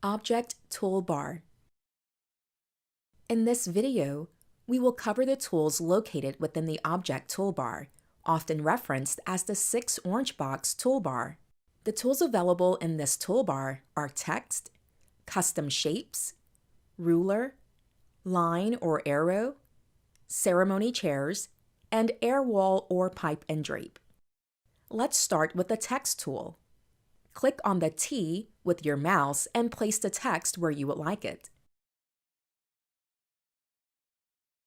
Object Toolbar. In this video, we will cover the tools located within the Object Toolbar, often referenced as the 6-orange box toolbar. The tools available in this toolbar are text, custom shapes, ruler, line or arrow, ceremony chairs, and air wall or pipe and drape. Let's start with the text tool. Click on the T with your mouse and place the text where you would like it.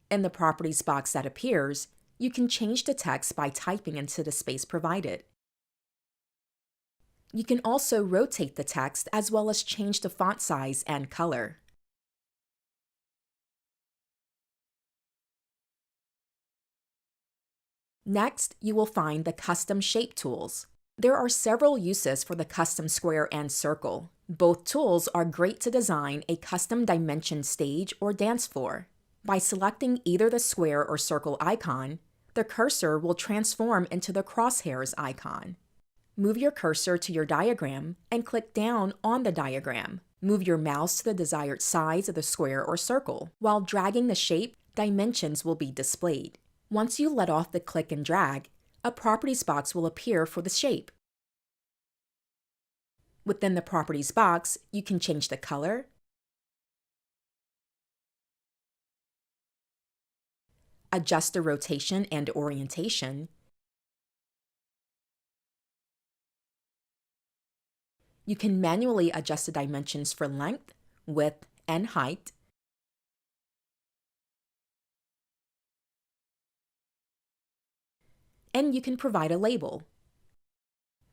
In the properties box that appears, you can change the text by typing into the space provided. You can also rotate the text as well as change the font size and color. Next, you will find the Custom Shape tools. There are several uses for the custom square and circle. Both tools are great to design a custom dimension stage or dance floor. By selecting either the square or circle icon, the cursor will transform into the crosshairs icon. Move your cursor to your diagram and click down on the diagram. Move your mouse to the desired size of the square or circle. While dragging the shape, dimensions will be displayed. Once you let off the click and drag, a properties box will appear for the shape. Within the properties box, you can change the color, adjust the rotation and orientation, you can manually adjust the dimensions for length, width, and height, and you can provide a label.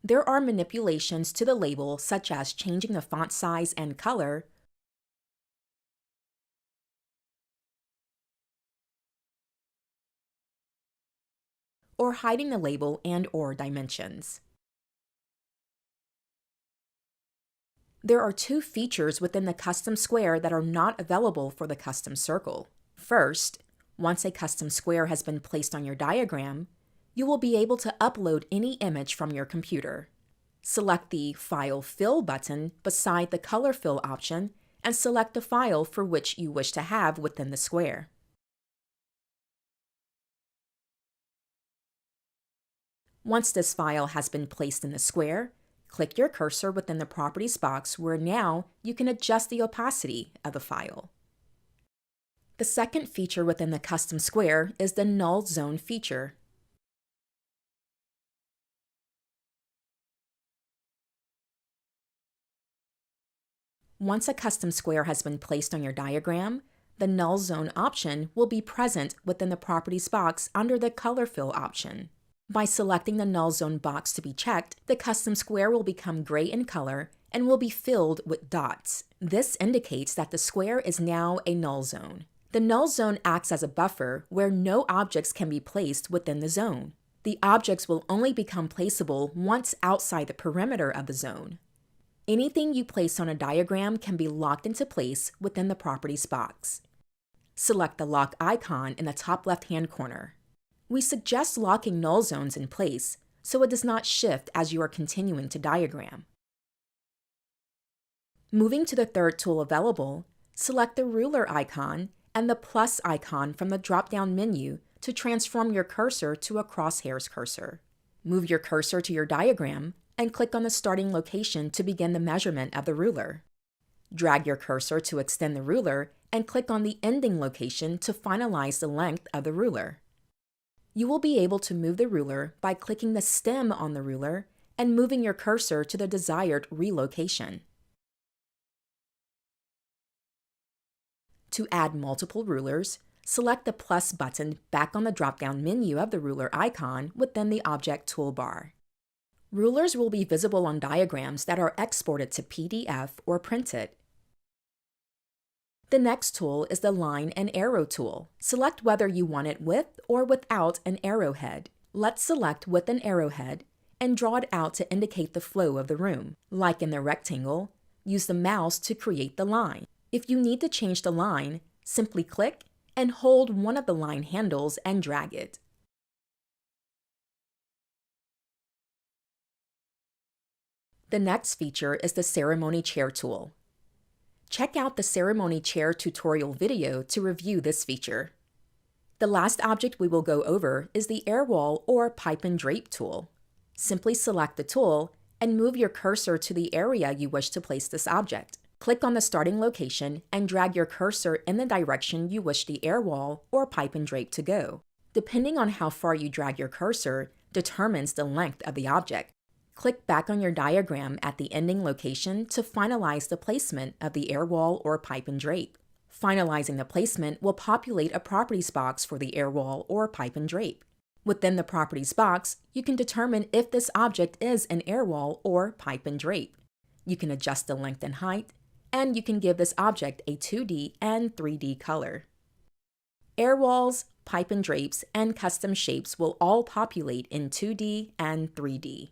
There are manipulations to the label such as changing the font size and color, or hiding the label and/or dimensions. There are two features within the custom square that are not available for the custom circle. First, once a custom square has been placed on your diagram, you will be able to upload any image from your computer. Select the File Fill button beside the Color Fill option and select the file for which you wish to have within the square. Once this file has been placed in the square, click your cursor within the Properties box where now you can adjust the opacity of the file. The second feature within the custom square is the Null Zone feature. Once a custom square has been placed on your diagram, the Null Zone option will be present within the Properties box under the Color Fill option. By selecting the Null Zone box to be checked, the custom square will become gray in color and will be filled with dots. This indicates that the square is now a null zone. The null zone acts as a buffer where no objects can be placed within the zone. The objects will only become placeable once outside the perimeter of the zone. Anything you place on a diagram can be locked into place within the Properties box. Select the lock icon in the top left-hand corner. We suggest locking null zones in place so it does not shift as you are continuing to diagram. Moving to the third tool available, select the ruler icon and the plus icon from the drop-down menu to transform your cursor to a crosshairs cursor. Move your cursor to your diagram and click on the starting location to begin the measurement of the ruler. Drag your cursor to extend the ruler and click on the ending location to finalize the length of the ruler. You will be able to move the ruler by clicking the stem on the ruler and moving your cursor to the desired relocation. To add multiple rulers, select the plus button back on the drop-down menu of the ruler icon within the Object Toolbar. Rulers will be visible on diagrams that are exported to PDF or printed. The next tool is the Line and Arrow tool. Select whether you want it with or without an arrowhead. Let's select with an arrowhead and draw it out to indicate the flow of the room. Like in the rectangle, use the mouse to create the line. If you need to change the line, simply click and hold one of the line handles and drag it. The next feature is the Ceremony Chair tool. Check out the ceremony chair tutorial video to review this feature. The last object we will go over is the air wall or pipe and drape tool. Simply select the tool and move your cursor to the area you wish to place this object. Click on the starting location and drag your cursor in the direction you wish the air wall or pipe and drape to go. Depending on how far you drag your cursor determines the length of the object. Click back on your diagram at the ending location to finalize the placement of the air wall or pipe and drape. Finalizing the placement will populate a properties box for the air wall or pipe and drape. Within the properties box, you can determine if this object is an air wall or pipe and drape. You can adjust the length and height, and you can give this object a 2D and 3D color. Air walls, pipe and drapes, and custom shapes will all populate in 2D and 3D.